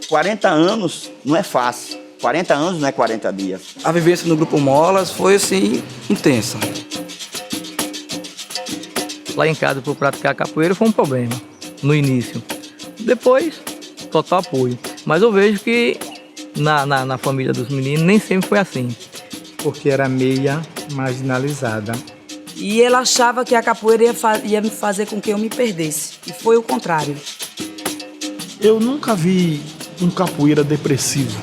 40 anos não é fácil. 40 anos não é 40 dias. A vivência no Grupo Molas foi, assim, intensa. Lá em casa, por praticar capoeira, foi um problema no início. Depois, total apoio. Mas eu vejo que na família dos meninos nem sempre foi assim. Porque era meia marginalizada. E ela achava que a capoeira ia me fazer com que eu me perdesse. E foi o contrário. Eu nunca vi um capoeira depressivo.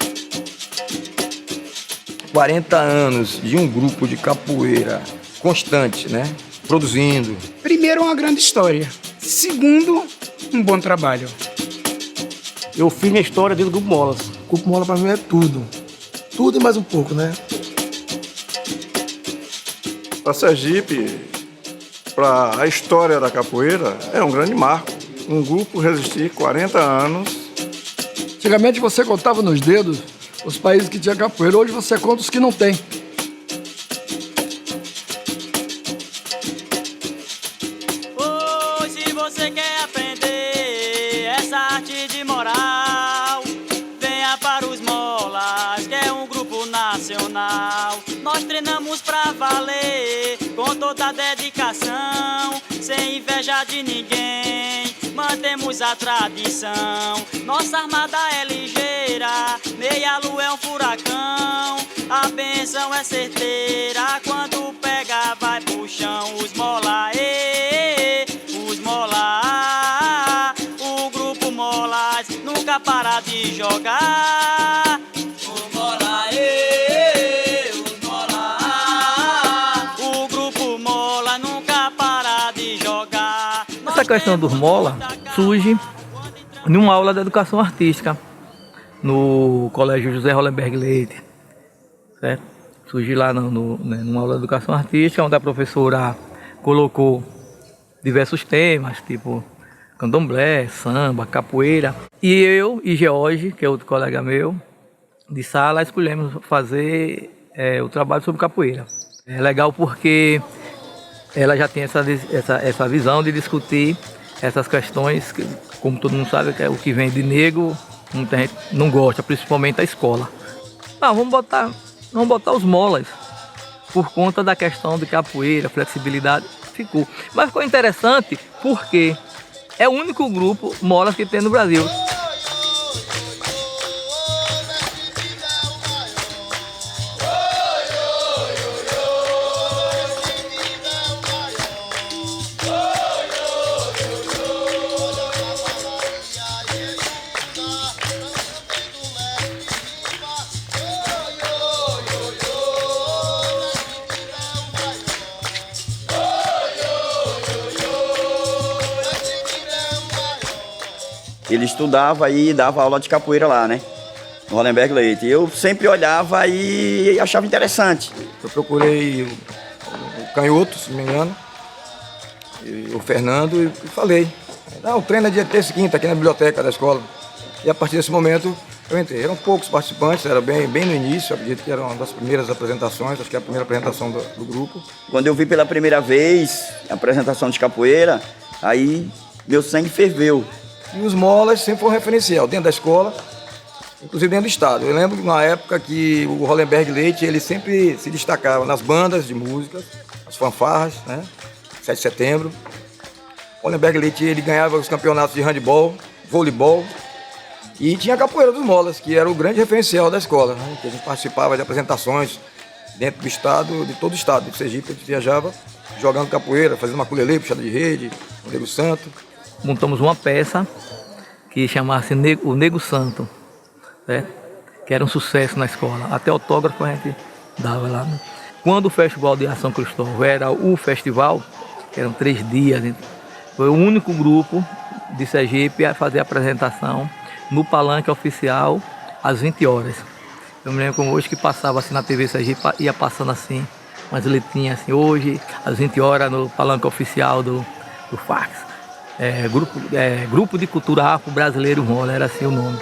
40 anos de um grupo de capoeira constante, né? Produzindo. Primeiro, uma grande história. Segundo, um bom trabalho. Eu fiz minha história dentro do Grupo Molas. O Grupo Mola pra mim é tudo. Tudo e mais um pouco, né? Para Sergipe, para a história da capoeira, é um grande marco. Um grupo resistir 40 anos. Antigamente você contava nos dedos os países que tinha capoeira. Hoje você conta os que não tem. Se você quer aprender essa arte de moral, venha para os Molas, que é um grupo nacional. Nós treinamos pra valer, com toda a dedicação, sem inveja de ninguém, mantemos a tradição. Nossa armada é ligeira, meia lua é um furacão, a bênção é certeira, quando pega vai pro chão. Os Mola, os Mola, o Grupo Molas nunca para de jogar. Os Mola, os Mola, o Grupo Mola nunca para de jogar. Essa questão dos Mola surge em uma aula de educação artística no Colégio José Hollenberg Leite, certo? Surgiu lá numa aula de educação artística, onde a professora colocou diversos temas, tipo candomblé, samba, capoeira. E eu e George, que é outro colega meu, de sala, escolhemos fazer o trabalho sobre capoeira. É legal porque ela já tem essa visão de discutir essas questões, que, como todo mundo sabe, que é o que vem de negro, muita gente não gosta, principalmente a escola. Vamos botar os Molas, por conta da questão de capoeira, flexibilidade, ficou. Mas ficou interessante porque é o único grupo Molas que tem no Brasil. Ele estudava e dava aula de capoeira lá, né? No Hollenberg Leite. Eu sempre olhava e achava interessante. Eu procurei o Canhoto, se não me engano, e o Fernando, e falei. O treino é dia terça e quinta aqui na biblioteca da escola. E a partir desse momento eu entrei. Eram poucos participantes, era bem no início, acredito que era uma das primeiras apresentações, acho que é a primeira apresentação do grupo. Quando eu vi pela primeira vez a apresentação de capoeira, aí meu sangue ferveu. E os Molas sempre foram um referencial dentro da escola, inclusive dentro do estado. Eu lembro de uma época que o Hollenberg Leite, ele sempre se destacava nas bandas de músicas, as fanfarras, né? 7 de setembro. O Hollenberg Leite, ele ganhava os campeonatos de handebol, voleibol, e tinha a capoeira dos Molas, que era o grande referencial da escola, né? Que a gente participava de apresentações dentro do estado, de todo o estado de Sergipe. A gente viajava jogando capoeira, fazendo maculelê, puxada de rede, o Nego Santo. Montamos uma peça que chamasse O Nego Santo, certo? Que era um sucesso na escola. Até autógrafo a gente dava lá, né? Quando o Festival de São Cristóvão era o festival, que eram 3 dias, foi o único grupo de Sergipe a fazer a apresentação no palanque oficial às 20 horas. Eu me lembro como hoje que passava assim na TV Sergipe, ia passando assim, umas letrinhas assim, hoje às 20 horas no palanque oficial do fax. Grupo de Cultura Afro-Brasileiro Mola, era assim o nome.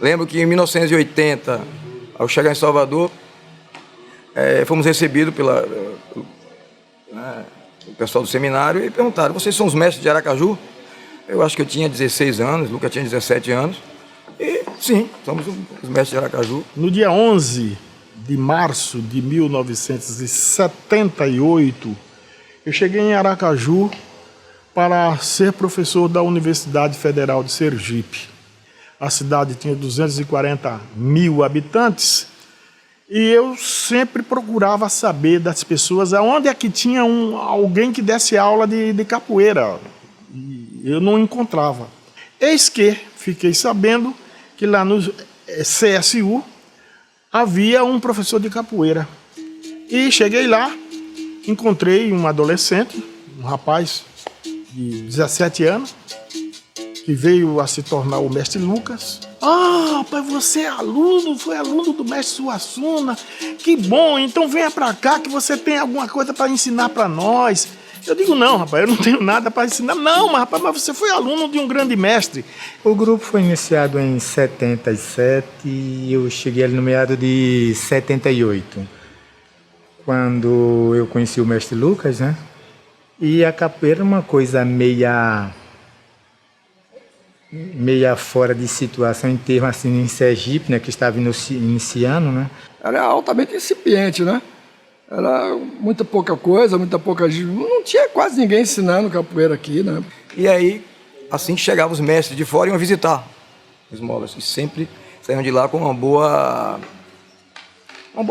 Lembro que em 1980, ao chegar em Salvador, fomos recebidos pelo pessoal do seminário e perguntaram: vocês são os mestres de Aracaju? Eu acho que eu tinha 16 anos, Lucas tinha 17 anos. E sim, somos os mestres de Aracaju. No dia 11 de março de 1978, eu cheguei em Aracaju para ser professor da Universidade Federal de Sergipe. A cidade tinha 240 mil habitantes e eu sempre procurava saber das pessoas aonde é que tinha alguém que desse aula de capoeira. E eu não encontrava. Eis que fiquei sabendo que lá no CSU havia um professor de capoeira. E cheguei lá, encontrei um adolescente, um rapaz de 17 anos, que veio a se tornar o mestre Lucas. Ah, pai, você é aluno, foi aluno do mestre Suassuna. Que bom, então venha pra cá que você tem alguma coisa para ensinar para nós. Eu digo, não, rapaz, eu não tenho nada para ensinar. Não, mas rapaz, mas você foi aluno de um grande mestre. O grupo foi iniciado em 77 e eu cheguei ali no meado de 78, quando eu conheci o mestre Lucas, né? E a capoeira é uma coisa meia fora de situação em termos assim em Sergipe, né, que estava iniciando, né? Era altamente incipiente, né? Era muita pouca coisa, muita pouca gente. Não tinha quase ninguém ensinando capoeira aqui, né? E aí, assim que chegavam os mestres de fora, iam visitar os molas. E sempre saíam de lá com uma boa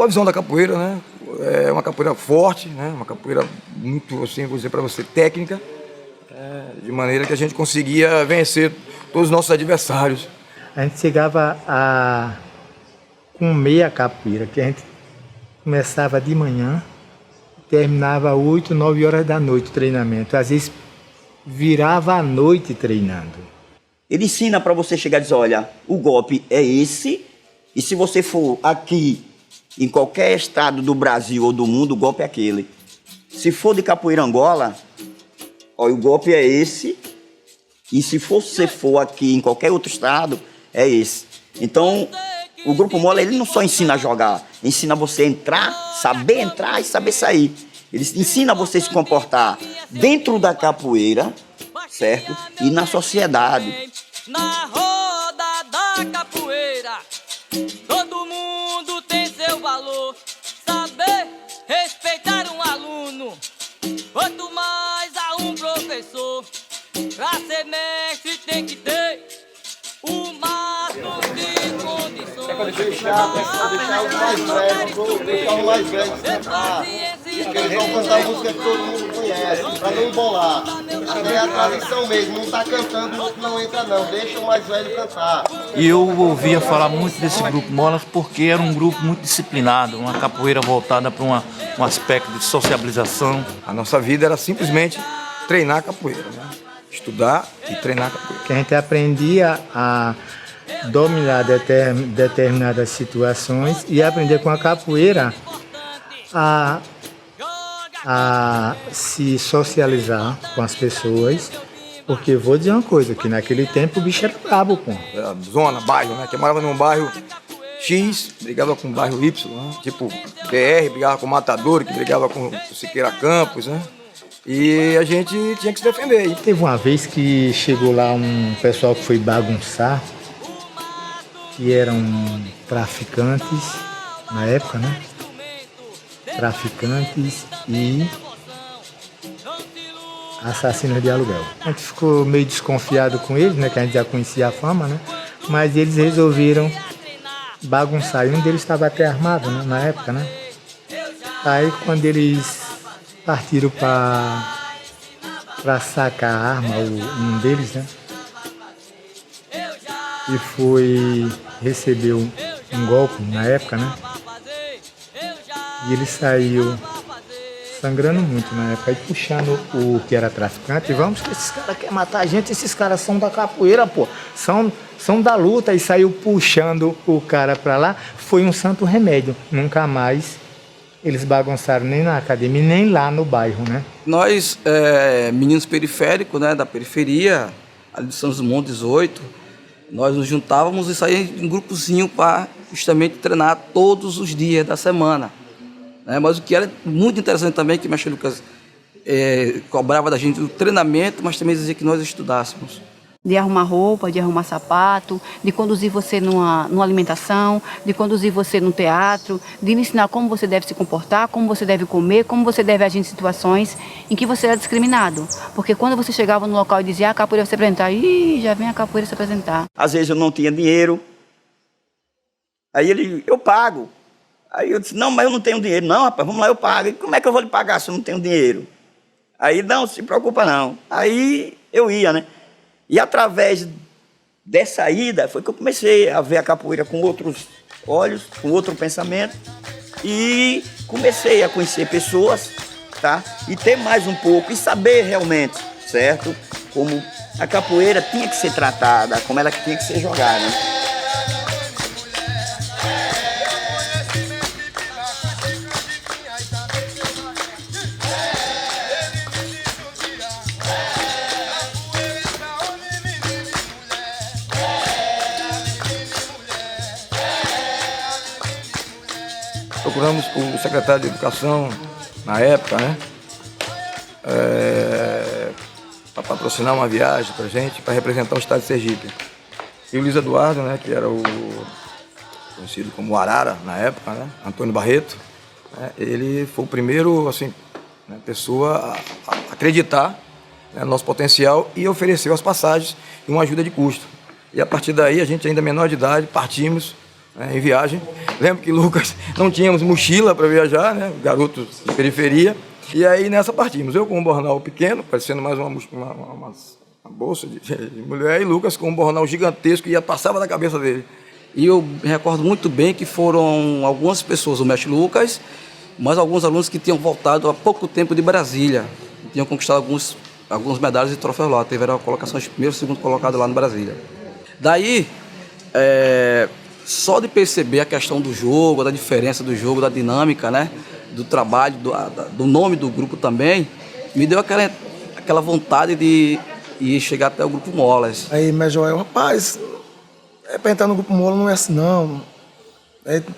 visão da capoeira, né? É uma capoeira forte, né? Uma capoeira muito, assim, vou dizer para você, técnica, de maneira que a gente conseguia vencer todos os nossos adversários. A gente chegava a comer a capoeira, que a gente começava de manhã, terminava 8, 9 horas da noite o treinamento. Às vezes virava a noite treinando. Ele ensina para você chegar e dizer, olha, o golpe é esse, e se você for aqui, em qualquer estado do Brasil ou do mundo, o golpe é aquele. Se for de capoeira Angola, olha, o golpe é esse, e se você for aqui em qualquer outro estado, é esse. Então, o Grupo Mola, ele não só ensina a jogar, ensina você a entrar, saber entrar e saber sair. Ele ensina você a se comportar dentro da capoeira, certo? E na sociedade. Na roda da capoeira, todo mundo tem seu valor. Saber respeitar um aluno, quanto mais a um professor. Pra ser mestre tem que ter o máximo de condições. Deixar o mais velho cantar. Eles vão cantar música que todo mundo conhece, pra não embolar. É a tradição mesmo, não tá cantando, não entra não, deixa o mais velho cantar. E eu ouvia falar muito desse Grupo Molas porque era um grupo muito disciplinado, uma capoeira voltada para um aspecto de sociabilização. A nossa vida era simplesmente treinar capoeira, né? Estudar e treinar capoeira. Que a gente aprendia a dominar determinadas situações e aprender com a capoeira a se socializar com as pessoas, porque vou dizer uma coisa, que naquele tempo o bicho era brabo, pô. Era zona, bairro, né? Que eu morava num bairro X, brigava com o bairro Y, né? Tipo BR, brigava com o Matador, que brigava com o Siqueira Campos, né? E a gente tinha que se defender. E teve uma vez que chegou lá um pessoal que foi bagunçar, que eram traficantes, na época, né? Traficantes e assassinos de aluguel. A gente ficou meio desconfiado com eles, né? Que a gente já conhecia a fama, né? Mas eles resolveram bagunçar. E um deles estava até armado, né? Na época, né? Aí quando eles partiram para sacar a arma, um deles, né? E recebeu um golpe na época, né? E ele saiu sangrando muito na época, e puxando o que era traficante. Vamos que esses caras querem matar a gente, esses caras são da capoeira, pô. São da luta, e saiu puxando o cara pra lá. Foi um santo remédio. Nunca mais eles bagunçaram nem na academia, nem lá no bairro, né? Nós, meninos periféricos, né, da periferia, ali de São João 18, Nós nos juntávamos e saíamos em grupozinho para justamente treinar todos os dias da semana. Mas o que era muito interessante também, que o mestre Lucas cobrava da gente o treinamento, mas também dizia que nós estudássemos. De arrumar roupa, de arrumar sapato, de conduzir você numa alimentação, de conduzir você no teatro, de ensinar como você deve se comportar, como você deve comer, como você deve agir em situações em que você era discriminado. Porque quando você chegava no local e dizia, a capoeira vai se apresentar, já vem a capoeira se apresentar. Às vezes eu não tinha dinheiro, aí eu pago. Aí eu disse, não, mas eu não tenho dinheiro. Não, rapaz, vamos lá, eu pago. E como é que eu vou lhe pagar se eu não tenho dinheiro? Aí, não, se preocupa não. Aí eu ia, né? E através dessa ida foi que eu comecei a ver a capoeira com outros olhos, com outro pensamento. E comecei a conhecer pessoas, tá? E ter mais um pouco, e saber realmente, certo? Como a capoeira tinha que ser tratada, como ela tinha que ser jogada, né? Procuramos o secretário de Educação, na época, né? Para patrocinar uma viagem para a gente, para representar o estado de Sergipe. E o Luiz Eduardo, né, que era o conhecido como Arara na época, né? Antônio Barreto, né? Ele foi o primeiro, assim, né, pessoa a acreditar, né, no nosso potencial e ofereceu as passagens e uma ajuda de custo. E a partir daí, a gente ainda menor de idade, partimos, né, em viagem. Lembro que Lucas não tínhamos mochila para viajar, né, garoto de periferia. E aí nessa partimos, eu com um bornal pequeno, parecendo mais uma bolsa de mulher, e Lucas com um bornal gigantesco e passava na cabeça dele. E eu me recordo muito bem que foram algumas pessoas, o mestre Lucas, mas alguns alunos que tinham voltado há pouco tempo de Brasília, tinham conquistado algumas medalhas e troféus lá, tiveram colocações primeiro e segundo colocado lá no Brasília. Daí, só de perceber a questão do jogo, da diferença do jogo, da dinâmica, né, do trabalho, do nome do grupo também, me deu aquela vontade de ir chegar até o Grupo Molas. Aí, mas Joel, rapaz, para entrar no Grupo Molas não é assim não,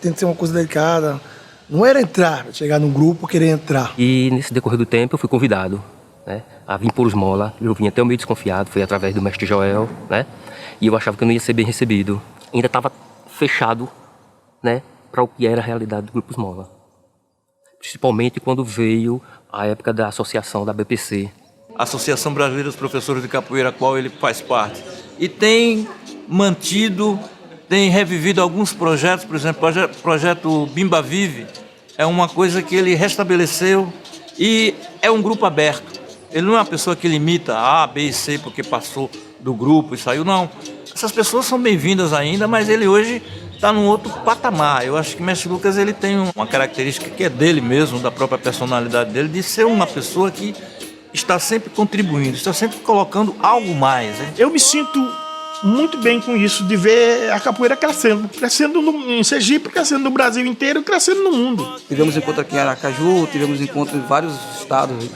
tem que ser uma coisa delicada. Não era entrar, chegar num grupo, querer entrar. E nesse decorrer do tempo eu fui convidado, né, a vir por os molas. Eu vim até meio desconfiado, foi através do mestre Joel, né, e eu achava que eu não ia ser bem recebido. Ainda estava fechado, né, para o que era a realidade do Grupo Mola. Principalmente quando veio a época da associação da BPC. Associação Brasileira dos Professores de Capoeira, a qual ele faz parte. E tem mantido, tem revivido alguns projetos, por exemplo, o projeto Bimba Vive, é uma coisa que ele restabeleceu e é um grupo aberto. Ele não é uma pessoa que limita A, B e C porque passou do grupo e saiu, não. Essas pessoas são bem-vindas ainda, mas ele hoje está num outro patamar. Eu acho que o mestre Lucas ele tem uma característica que é dele mesmo, da própria personalidade dele, de ser uma pessoa que está sempre contribuindo, está sempre colocando algo mais. Hein? Eu me sinto muito bem com isso, de ver a capoeira crescendo em Sergipe, crescendo no Brasil inteiro, crescendo no mundo. Tivemos encontro aqui em Aracaju, tivemos encontro em vários estados,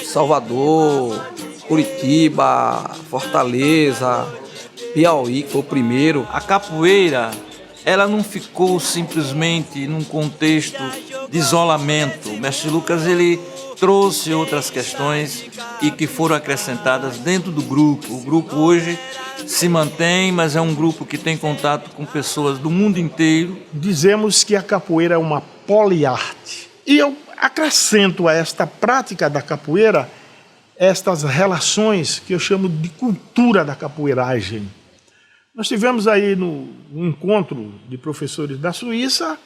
Salvador, Curitiba, Fortaleza, Piauí, que foi o primeiro. A capoeira, ela não ficou simplesmente num contexto de isolamento. O mestre Lucas, ele trouxe outras questões e que foram acrescentadas dentro do grupo. O grupo hoje se mantém, mas é um grupo que tem contato com pessoas do mundo inteiro. Dizemos que a capoeira é uma poliarte. E eu acrescento a esta prática da capoeira estas relações que eu chamo de cultura da capoeiragem. Nós tivemos aí no encontro de professores da Suíça,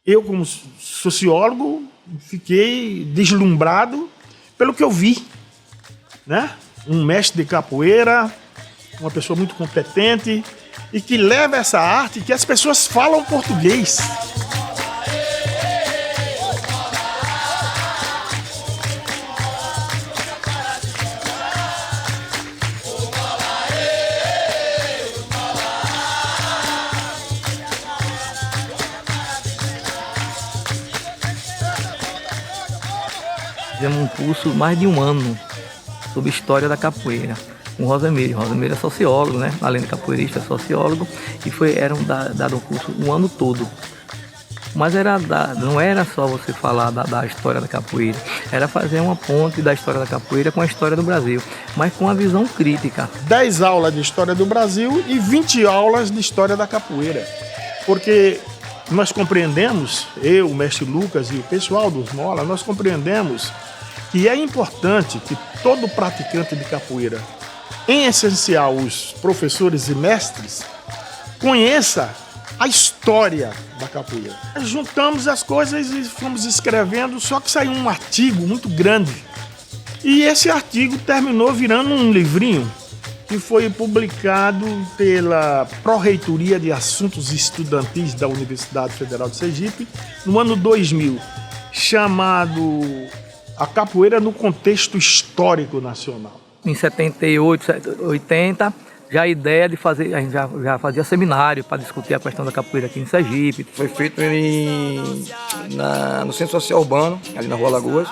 eu como sociólogo fiquei deslumbrado pelo que eu vi, né? Um mestre de capoeira, uma pessoa muito competente e que leva essa arte que as pessoas falam português. Fizemos um curso mais de um ano sobre história da capoeira. com o Rosemiro. Rosemiro é sociólogo, né? Além de capoeirista, é sociólogo. E era dado um curso o ano todo. Mas não era só você falar da história da capoeira, era fazer uma ponte da história da capoeira com a história do Brasil, mas com a visão crítica. 10 aulas de história do Brasil e 20 aulas de história da capoeira. Porque nós compreendemos, eu, o mestre Lucas e o pessoal dos Mola, nós compreendemos que é importante que todo praticante de capoeira, em essencial os professores e mestres, conheça a história da capoeira. Juntamos as coisas e fomos escrevendo, só que saiu um artigo muito grande. E esse artigo terminou virando um livrinho que foi publicado pela Pró-Reitoria de Assuntos Estudantis da Universidade Federal de Sergipe no ano 2000, chamado A Capoeira no Contexto Histórico Nacional. Em 78, 80, já a ideia de fazer, a gente já fazia seminário para discutir a questão da capoeira aqui em Sergipe. Foi feito no Centro Social Urbano, ali na Rua Lagoas,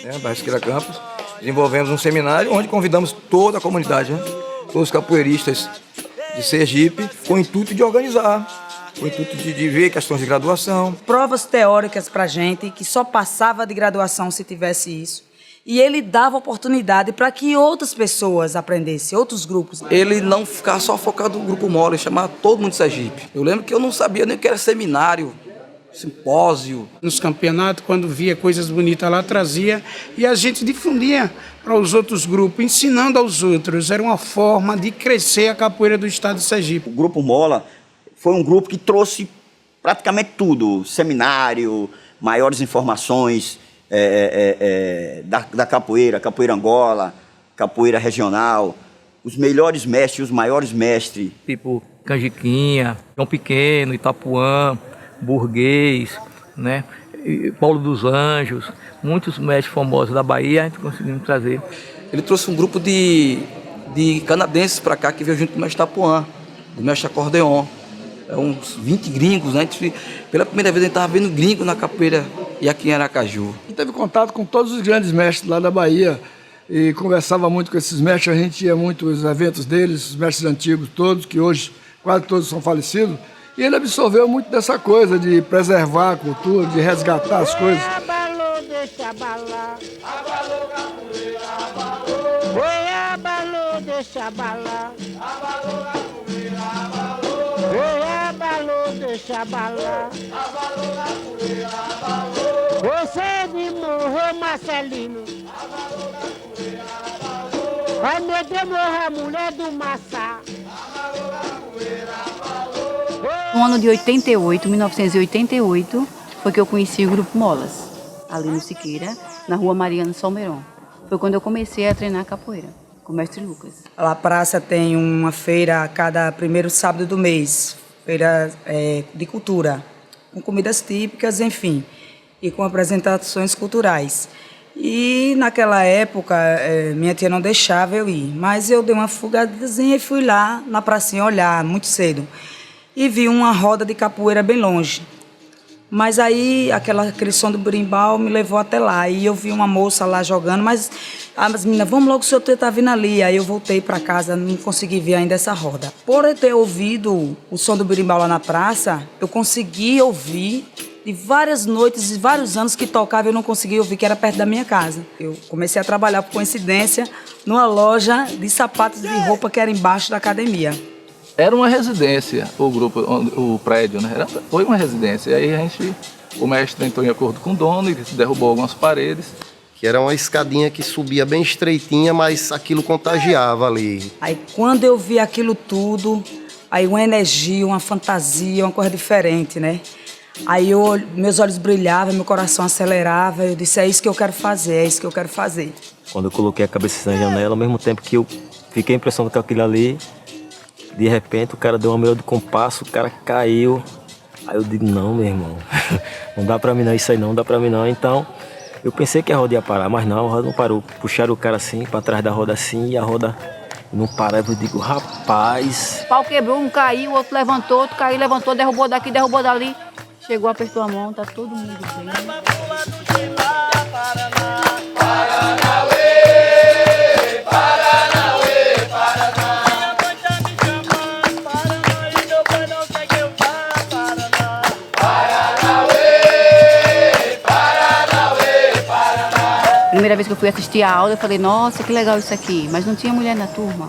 né, bairro Siqueira Campos. Desenvolvemos um seminário onde convidamos toda a comunidade, né, todos os capoeiristas de Sergipe, com o intuito de organizar, com o intuito de ver questões de graduação. Provas teóricas pra gente, que só passava de graduação se tivesse isso. E ele dava oportunidade para que outras pessoas aprendessem, outros grupos. Ele não ficava só focado no Grupo Mola, ele chamava todo mundo de Sergipe. Eu lembro que eu não sabia nem o que era seminário, simpósio. Nos campeonatos, quando via coisas bonitas lá, trazia e a gente difundia para os outros grupos, ensinando aos outros. Era uma forma de crescer a capoeira do estado de Sergipe. O Grupo Mola foi um grupo que trouxe praticamente tudo, seminário, maiores informações da capoeira, capoeira Angola, capoeira regional, os melhores mestres, os maiores mestres. Tipo Canjiquinha, João Pequeno, Itapuã, Burguês, né? Paulo dos Anjos, muitos mestres famosos da Bahia, a gente conseguiu trazer. Ele trouxe um grupo de canadenses para cá que veio junto com o mestre Itapuã, o mestre acordeon. Uns 20 gringos, né? Pela primeira vez a gente estava vendo gringo na capoeira e aqui em Aracaju. A gente teve contato com todos os grandes mestres lá da Bahia e conversava muito com esses mestres, a gente ia muito aos eventos deles, os mestres antigos todos, que hoje quase todos são falecidos, e ele absorveu muito dessa coisa de preservar a cultura, de resgatar as coisas. Abalou, deixa abalar. Abalou, capoeira, abalou. Oi, abalou, deixa abalar. Abalou, capoeira, abalou. Oi, abalou, deixa abalar. Abalou, capoeira, abalou. Você de morreu, Marcelino. Abalou, capoeira, abalou. Ai, meu Deus, morreu a mulher do Massá. Abalou, capoeira, abalou. No ano de 1988, foi que eu conheci o Grupo Molas, ali no Siqueira, na Rua Mariano Salmeron. Foi quando eu comecei a treinar capoeira, com o mestre Lucas. A praça tem uma feira a cada primeiro sábado do mês, feira de cultura, com comidas típicas, enfim, e com apresentações culturais. E naquela época, minha tia não deixava eu ir, mas eu dei uma fugadazinha e fui lá na pracinha olhar, muito cedo. E vi uma roda de capoeira bem longe. Mas aí, aquele som do berimbau me levou até lá. E eu vi uma moça lá jogando, mas as meninas, vamos logo, o senhor está vindo ali. Aí eu voltei para casa, não consegui ver ainda essa roda. Por eu ter ouvido o som do berimbau lá na praça, eu consegui ouvir de várias noites e vários anos que tocava, eu não conseguia ouvir, que era perto da minha casa. Eu comecei a trabalhar, por coincidência, numa loja de sapatos de roupa que era embaixo da academia. Era uma residência, o grupo, o prédio, né? Foi uma residência. E aí o mestre entrou em acordo com o dono e derrubou algumas paredes. Que era uma escadinha que subia bem estreitinha, mas aquilo contagiava ali. Aí quando eu vi aquilo tudo, aí uma energia, uma fantasia, uma coisa diferente, né? Aí meus olhos brilhavam, meu coração acelerava, eu disse, é isso que eu quero fazer, é isso que eu quero fazer. Quando eu coloquei a cabeça na janela, ao mesmo tempo que eu fiquei a impressão que aquilo ali, de repente o cara deu uma melhor de compasso, o cara caiu. Aí eu digo, não, meu irmão, não dá pra mim não, isso aí não dá pra mim não. Então, eu pensei que a roda ia parar, mas não, a roda não parou. Puxaram o cara assim, pra trás da roda assim, e a roda não parava. Eu digo, rapaz... O pau quebrou, um caiu, o outro levantou, outro caiu, levantou, derrubou daqui, derrubou dali. Chegou, apertou a mão, tá todo mundo bem. Paranauê, Paranauê, fui assistir a aula, eu falei, nossa, que legal isso aqui. Mas não tinha mulher na turma.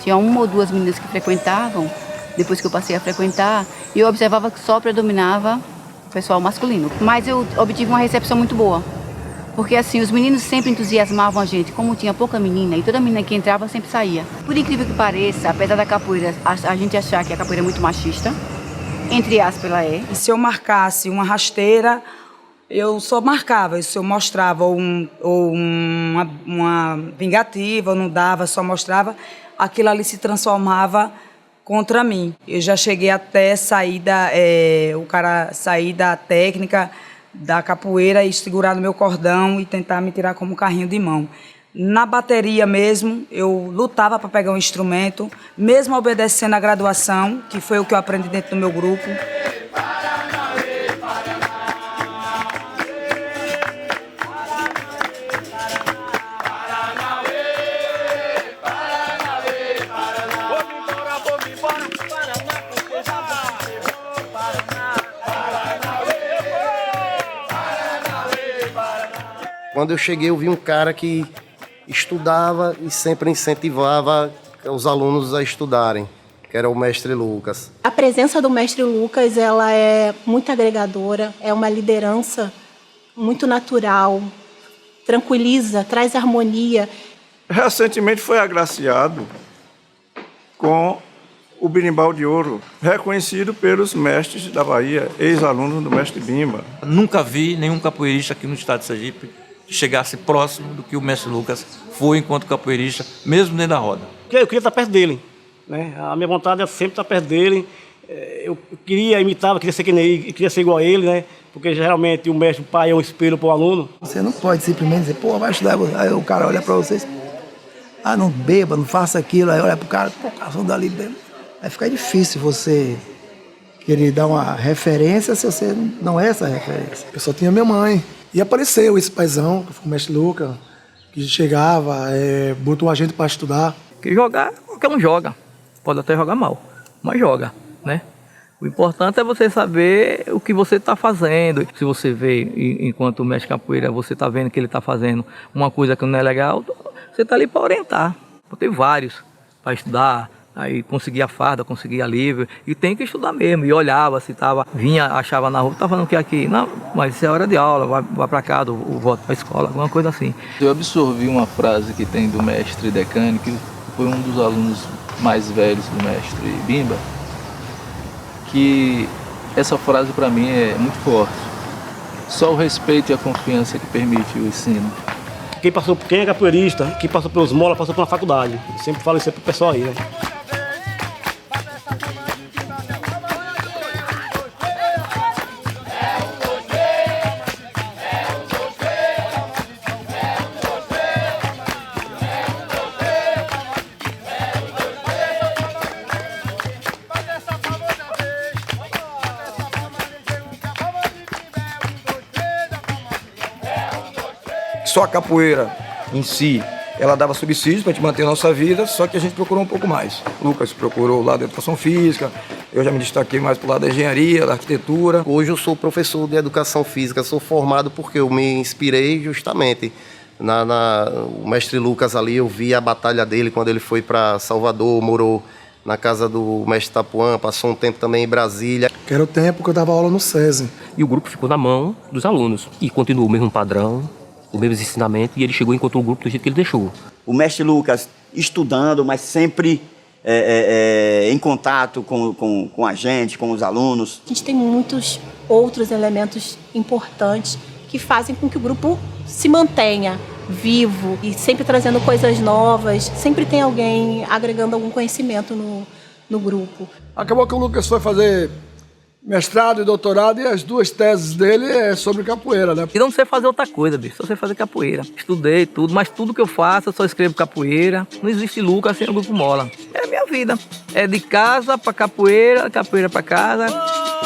Tinha uma ou duas meninas que frequentavam, depois que eu passei a frequentar, e eu observava que só predominava o pessoal masculino. Mas eu obtive uma recepção muito boa. Porque assim, os meninos sempre entusiasmavam a gente, como tinha pouca menina, e toda menina que entrava sempre saía. Por incrível que pareça, apesar da capoeira, a gente achar que a capoeira é muito machista, entre aspas ela é. E se eu marcasse uma rasteira, eu só marcava, se eu mostrava uma vingativa, eu não dava, só mostrava, aquilo ali se transformava contra mim. Eu já cheguei até sair da técnica da capoeira e segurar no meu cordão e tentar me tirar como carrinho de mão. Na bateria mesmo, eu lutava para pegar um instrumento, mesmo obedecendo a graduação, que foi o que eu aprendi dentro do meu grupo. Quando eu cheguei, eu vi um cara que estudava e sempre incentivava os alunos a estudarem, que era o mestre Lucas. A presença do mestre Lucas, ela é muito agregadora, é uma liderança muito natural, tranquiliza, traz harmonia. Recentemente foi agraciado com o Berimbau de Ouro, reconhecido pelos mestres da Bahia, ex-alunos do mestre Bimba. Nunca vi nenhum capoeirista aqui no estado de Sergipe que chegasse próximo do que o mestre Lucas foi enquanto capoeirista, mesmo dentro da roda. Eu queria estar perto dele, né? A minha vontade é sempre estar perto dele. Eu queria imitava, queria ser que nem ele, queria ser igual a ele, né? Porque geralmente o mestre, o pai é um espelho para o aluno. Você não pode simplesmente dizer, pô, vai estudar. Aí o cara olha para vocês, não beba, não faça aquilo. Aí olha pro cara, pô, cara, dali dele. Aí fica difícil você querer dar uma referência se você não é essa referência. Eu só tinha minha mãe. E apareceu esse paizão, que foi o mestre Lucas, que chegava, botou a gente para estudar. Que jogar, qualquer um joga. Pode até jogar mal, mas joga, né? O importante é você saber o que você está fazendo. Se você vê, enquanto o mestre capoeira, você está vendo que ele está fazendo uma coisa que não é legal, você está ali para orientar. Tem vários para estudar, aí conseguia farda, conseguia livre, e tem que estudar mesmo. E olhava se estava, achava na rua, está falando o que aqui? Não, mas isso é hora de aula, vai para cá, volta para a escola, alguma coisa assim. Eu absorvi uma frase que tem do mestre Decane, que foi um dos alunos mais velhos do mestre Bimba, que essa frase para mim é muito forte. Só o respeito e a confiança que permite o ensino. Quem é capoeirista, quem passou pelos molas, passou pela faculdade. Eu sempre falo isso pro pessoal aí, né? Só a capoeira em si, ela dava subsídios para a gente manter a nossa vida, só que a gente procurou um pouco mais. O Lucas procurou o lado da educação física, eu já me destaquei mais para o lado da engenharia, da arquitetura. Hoje eu sou professor de educação física, sou formado porque eu me inspirei justamente o mestre Lucas ali, eu vi a batalha dele quando ele foi para Salvador, morou na casa do mestre Tapuã, passou um tempo também em Brasília. Que era o tempo que eu dava aula no SESI. E o grupo ficou na mão dos alunos e continuou o mesmo padrão, o mesmo ensinamento, e ele chegou e encontrou o grupo do jeito que ele deixou. O mestre Lucas estudando, mas sempre em contato com a gente, com os alunos. A gente tem muitos outros elementos importantes que fazem com que o grupo se mantenha vivo e sempre trazendo coisas novas, sempre tem alguém agregando algum conhecimento no grupo. Acabou que o Lucas foi fazer mestrado e doutorado, e as duas teses dele é sobre capoeira, né? E não sei fazer outra coisa, bicho, só sei fazer capoeira. Estudei tudo, mas tudo que eu faço, eu só escrevo capoeira. Não existe Lucas sem o Grupo Mola. É a minha vida. É de casa pra capoeira, capoeira pra casa.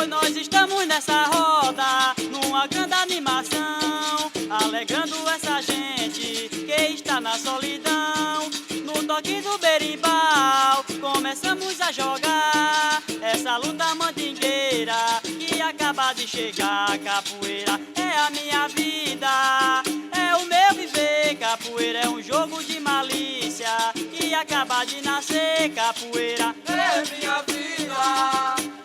Nós estamos nessa roda, numa grande animação, alegrando essa gente que está na solidão. No toque do berimbau, começamos a jogar essa luta mandingueira que acaba de chegar. Capoeira é a minha vida, é o meu viver. Capoeira é um jogo de malícia que acaba de nascer. Capoeira é minha vida,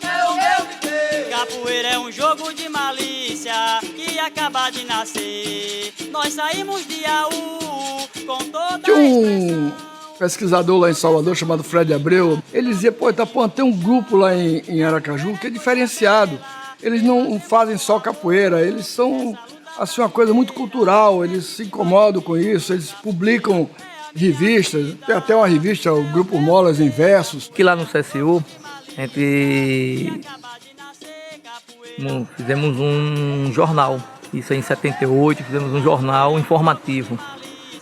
é o meu viver. Capoeira é um jogo de malícia que acaba de nascer. Nós saímos de Aú com toda Tinha um pesquisador lá em Salvador chamado Fred Abreu. Ele dizia, pô, Itapuã, tem um grupo lá em Aracaju que é diferenciado. Eles não fazem só capoeira, eles são assim, uma coisa muito cultural, eles se incomodam com isso, eles publicam revistas, tem até uma revista, o Grupo Molas em Versos. Que lá no CSU, fizemos um jornal, isso aí em 78, fizemos um jornal informativo,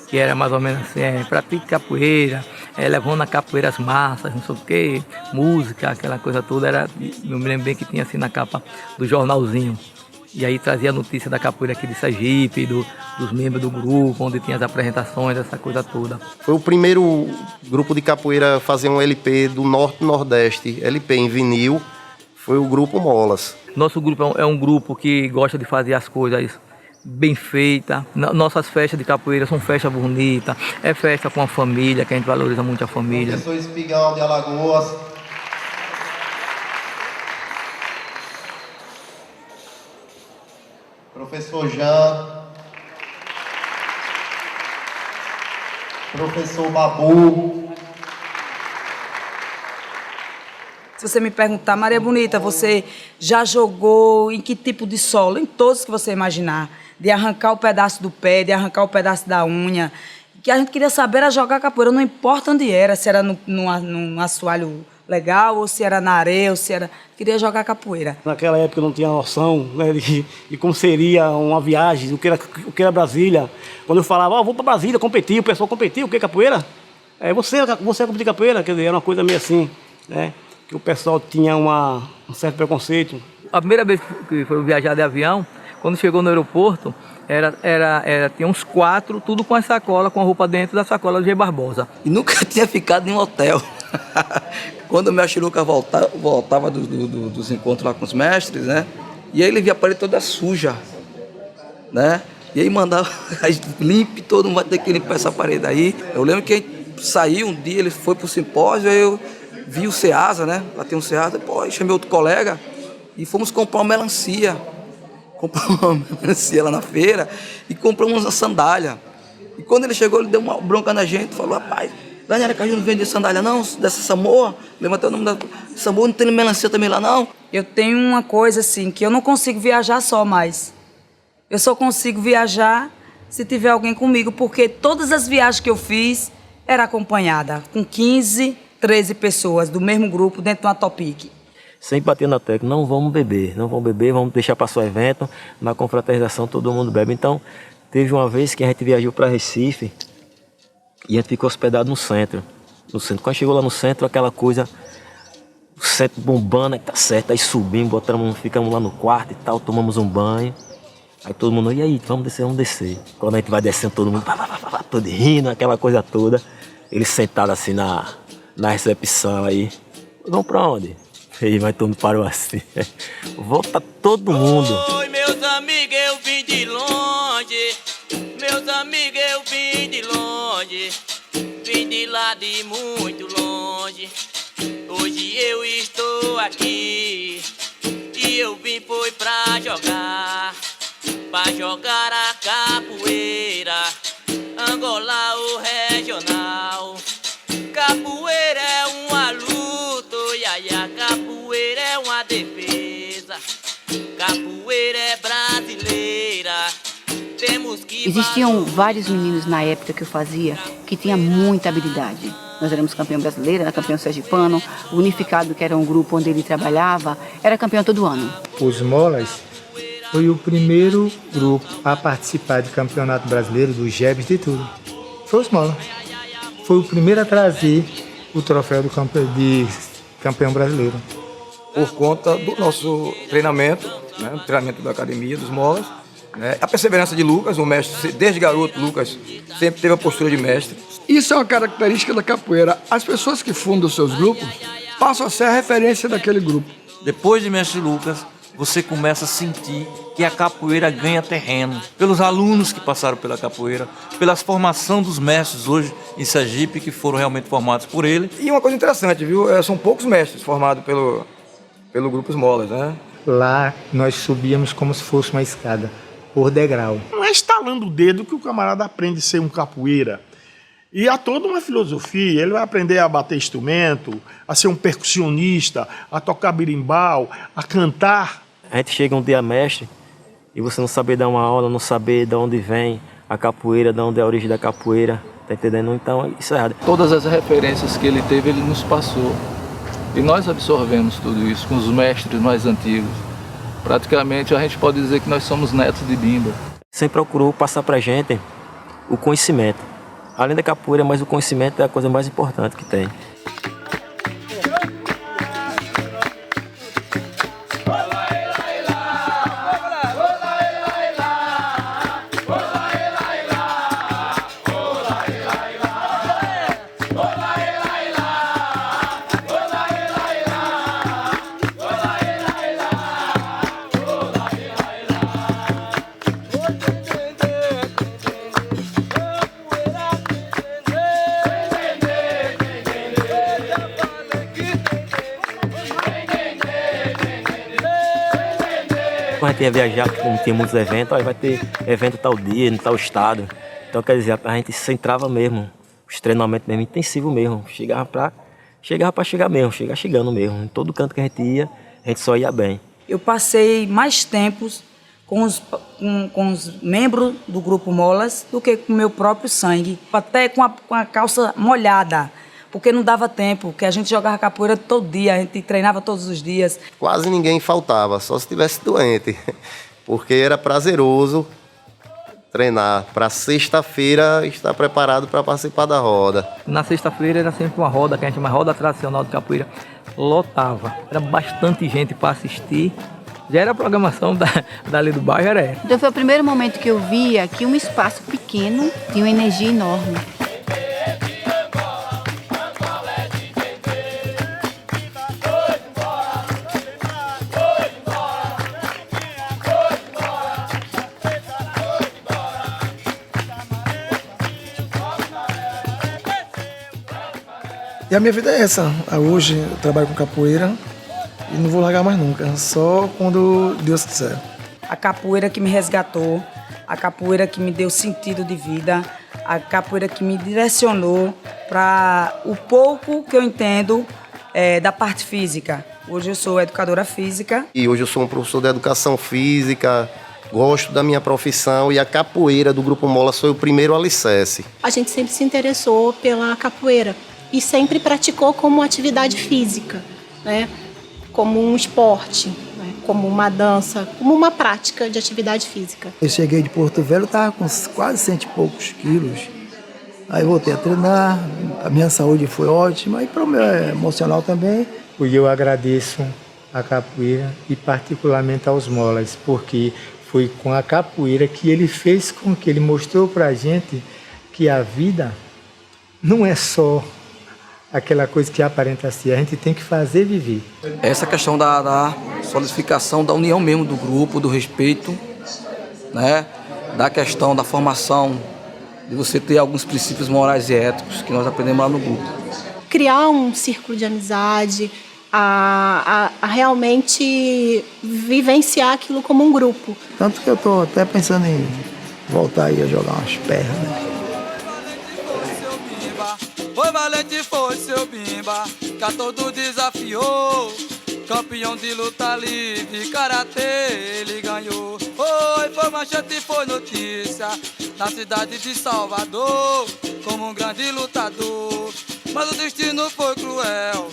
que era mais ou menos assim, pratique capoeira, levando a capoeira às massas, não sei o quê, música, aquela coisa toda, eu me lembro bem que tinha assim na capa do jornalzinho. E aí trazia a notícia da capoeira aqui de Sergipe, dos membros do grupo, onde tinha as apresentações, essa coisa toda. Foi o primeiro grupo de capoeira a fazer um LP do Norte-Nordeste, LP em vinil, foi o Grupo Molas. Nosso grupo é um grupo que gosta de fazer as coisas bem feitas. Nossas festas de capoeira são festas bonitas, é festa com a família, que a gente valoriza muito a família. Professor Espigão de Alagoas. Professor Jean, professor Babu. Se você me perguntar, Maria Bonita, você já jogou em que tipo de solo? Em todos que você imaginar. De arrancar o pedaço do pé, de arrancar o pedaço da unha. O que a gente queria saber era jogar capoeira, não importa onde era, se era num assoalho legal, ou se era na areia, ou se era... Queria jogar capoeira. Naquela época eu não tinha noção, né, de como seria uma viagem, o que era Brasília. Quando eu falava, vou para Brasília competir, o pessoal competia, o que é capoeira? Você competir capoeira, quer dizer, era uma coisa meio assim, né? Que o pessoal tinha um certo preconceito. A primeira vez que foi viajar de avião, quando chegou no aeroporto, tinha uns 4, tudo com a sacola, com a roupa dentro da sacola do G. Barbosa. E nunca tinha ficado em um hotel. Quando o mestre Lucas voltava dos encontros lá com os mestres, né? E aí ele via a parede toda suja, né? E aí mandava, limpe, todo mundo vai ter que limpar essa parede aí. Eu lembro que a gente saiu um dia, ele foi pro simpósio, aí eu vi o Ceasa, né? Lá tem um Ceasa, pô, chamei outro colega e fomos comprar uma melancia. Compramos uma melancia lá na feira e compramos uma sandália. E quando ele chegou, ele deu uma bronca na gente, falou, rapaz, lá em Aracaju não vende sandália não, dessa Samoa, levantou o nome da Samoa, não tem melancia também lá não? Eu tenho uma coisa assim, que eu não consigo viajar só mais. Eu só consigo viajar se tiver alguém comigo, porque todas as viagens que eu fiz era acompanhada, com 15, 13 pessoas do mesmo grupo dentro de uma Topic. Sempre batendo na tecla, não vamos beber, vamos deixar para o evento, na confraternização todo mundo bebe. Então, teve uma vez que a gente viajou para Recife e a gente ficou hospedado no centro. Quando chegou lá no centro, aquela coisa, o centro bombando, tá certo, aí subimos, ficamos lá no quarto e tal, tomamos um banho. Aí todo mundo, e aí, vamos descer. Quando a gente vai descendo, todo mundo, todo rindo, aquela coisa toda. Ele sentado assim na recepção aí, vamos pra onde? Aí vai todo mundo parou assim. Volta todo mundo. Oi, meus amigos, eu vim de longe. Meus amigos, eu vim de longe. Vim de lá de muito longe. Hoje eu estou aqui. E eu vim foi pra jogar. Pra jogar a capoeira. Angola o regional. Capoeira é uma luta, e a capoeira é uma defesa. Capoeira é brasileira. Temos que Existiam vários meninos na época que eu fazia que tinham muita habilidade. Nós éramos campeão brasileiro, era campeão sergipano, o Unificado, que era um grupo onde ele trabalhava, era campeão todo ano. Os Molas foi o primeiro grupo a participar de campeonato brasileiro, do GEBS, de tudo. Foi os Molas. Foi o primeiro a trazer o troféu de campeão brasileiro. Por conta do nosso treinamento, né, o treinamento da academia dos Molas, né, a perseverança de Lucas, o mestre, desde garoto, Lucas sempre teve a postura de mestre. Isso é uma característica da capoeira. As pessoas que fundam seus grupos passam a ser a referência daquele grupo. Depois de mestre Lucas, você começa a sentir que a capoeira ganha terreno. Pelos alunos que passaram pela capoeira, pela formação dos mestres hoje em Sergipe, que foram realmente formados por ele. E uma coisa interessante, viu? São poucos mestres formados pelo Grupo Esmolas, né? Lá nós subíamos como se fosse uma escada, por degrau. Não é estalando o dedo que o camarada aprende a ser um capoeira. E há toda uma filosofia, ele vai aprender a bater instrumento, a ser um percussionista, a tocar berimbau, a cantar. A gente chega um dia mestre e você não saber dar uma aula, não saber de onde vem a capoeira, de onde é a origem da capoeira, tá entendendo? Então isso é errado. Todas as referências que ele teve, ele nos passou. E nós absorvemos tudo isso com os mestres mais antigos. Praticamente a gente pode dizer que nós somos netos de Bimba. Sempre procurou passar pra gente o conhecimento. Além da capoeira, mas o conhecimento é a coisa mais importante que tem. Quando a gente ia viajar, como tinha muitos eventos, aí vai ter evento tal dia, em tal estado. Então, quer dizer, a gente se centrava mesmo, os treinamentos mesmo, intensivo mesmo. Chegava pra chegar mesmo, chegando mesmo. Em todo canto que a gente ia, a gente só ia bem. Eu passei mais tempos com os membros do Grupo Molas do que com o meu próprio sangue. Até com a calça molhada, porque não dava tempo, porque a gente jogava capoeira todo dia, a gente treinava todos os dias. Quase ninguém faltava, só se estivesse doente, porque era prazeroso treinar. Para sexta-feira estar preparado para participar da roda. Na sexta-feira era sempre uma roda, que a gente chama roda tradicional de capoeira, lotava. Era bastante gente para assistir. Já era a programação dali do bairro, era essa. Então foi o primeiro momento que eu via que um espaço pequeno tinha uma energia enorme. E a minha vida é essa. Hoje eu trabalho com capoeira e não vou largar mais nunca, só quando Deus quiser. A capoeira que me resgatou, a capoeira que me deu sentido de vida, a capoeira que me direcionou para o pouco que eu entendo da parte física. Hoje eu sou educadora física. E hoje eu sou um professor de educação física, gosto da minha profissão e a capoeira do Grupo Molas foi o primeiro alicerce. A gente sempre se interessou pela capoeira e sempre praticou como atividade física, né? Como um esporte, né? Como uma dança, como uma prática de atividade física. Eu cheguei de Porto Velho, estava com quase 100 e poucos quilos. Aí voltei a treinar, a minha saúde foi ótima e para o meu emocional também. E eu agradeço a capoeira e particularmente aos Molas, porque foi com a capoeira que ele fez com que ele mostrou para a gente que a vida não é só aquela coisa que aparenta ser, a gente tem que fazer viver. Essa questão da solidificação da união mesmo do grupo, do respeito, né? Da questão da formação, de você ter alguns princípios morais e éticos que nós aprendemos lá no grupo. Criar um círculo de amizade, a realmente vivenciar aquilo como um grupo. Tanto que eu estou até pensando em voltar aí a jogar umas pernas. Foi valente, foi seu Bimba, que a todo desafiou. Campeão de luta livre, karatê, ele ganhou. Foi manchete, foi notícia, na cidade de Salvador, como um grande lutador. Mas o destino foi cruel,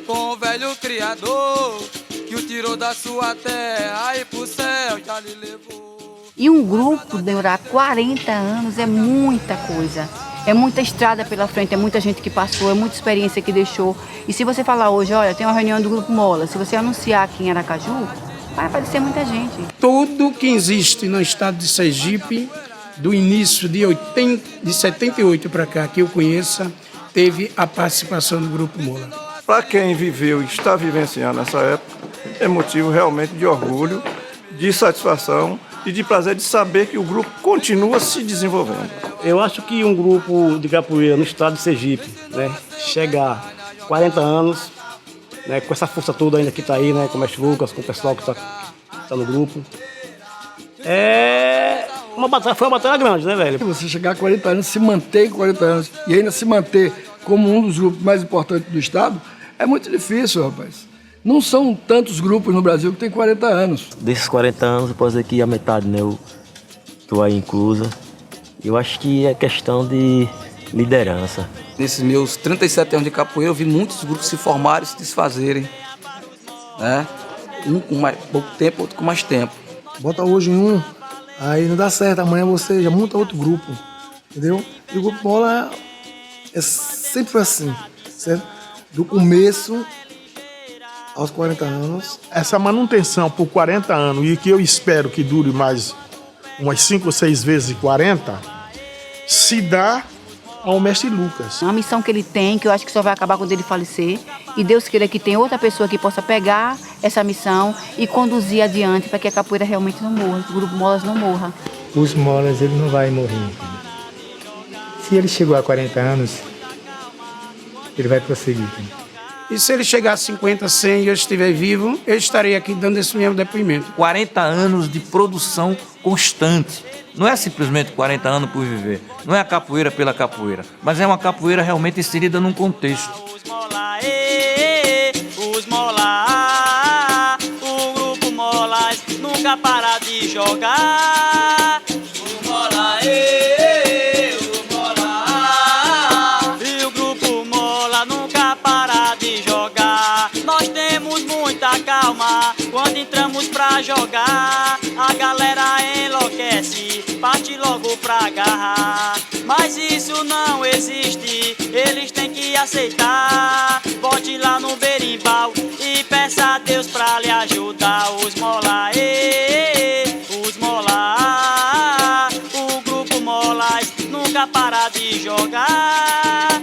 com o velho criador, que o tirou da sua terra e pro céu já lhe levou. E um grupo durar 40 anos é muita coisa. É muita estrada pela frente, é muita gente que passou, é muita experiência que deixou. E se você falar hoje, olha, tem uma reunião do Grupo Mola, se você anunciar aqui em Aracaju, vai aparecer muita gente. Tudo que existe no estado de Sergipe, do início de 78 para cá, que eu conheça, teve a participação do Grupo Mola. para quem viveu e está vivenciando essa época, é motivo realmente de orgulho, de satisfação e de prazer de saber que o grupo continua se desenvolvendo. Eu acho que um grupo de capoeira no estado de Sergipe, né, chegar 40 anos, né, com essa força toda ainda que está aí, né, com o mestre Lucas, com o pessoal que está no grupo, foi uma batalha grande, né, velho? Você chegar a 40 anos, se manter em 40 anos e ainda se manter como um dos grupos mais importantes do estado, é muito difícil, rapaz. Não são tantos grupos no Brasil que tem 40 anos. Desses 40 anos, eu posso dizer que a metade, né, eu tô aí inclusa. Eu acho que é questão de liderança. Nesses meus 37 anos de capoeira, eu vi muitos grupos se formarem e se desfazerem, né? Um com mais pouco tempo, outro com mais tempo. Bota hoje em um, aí não dá certo, amanhã você já monta outro grupo, entendeu? E o Grupo Mola sempre foi assim, certo? Do começo aos 40 anos. Essa manutenção por 40 anos e que eu espero que dure mais umas 5 ou 6 vezes 40, se dá ao mestre Lucas. Uma missão que ele tem, que eu acho que só vai acabar quando ele falecer, e Deus queira que tenha outra pessoa que possa pegar essa missão e conduzir adiante para que a capoeira realmente não morra, que o Grupo Molas não morra. Os Molas, ele não vai morrer. Se ele chegou a 40 anos, ele vai prosseguir. E se ele chegar a 50, 100 e eu estiver vivo, eu estarei aqui dando esse mesmo depoimento. 40 anos de produção constante. Não é simplesmente 40 anos por viver. Não é a capoeira pela capoeira. Mas é uma capoeira realmente inserida num contexto. Os Mola, o Grupo Molas nunca para de jogar. Os Mola, os Mola. E o Grupo Mola nunca para de jogar. Nós temos muita calma quando entramos pra jogar. A galera enlouquece, parte logo pra agarrar. Mas isso não existe, eles têm que aceitar. Bote lá no berimbau e peça a Deus pra lhe ajudar. Os Mola, os Mola, o Grupo Molas nunca para de jogar.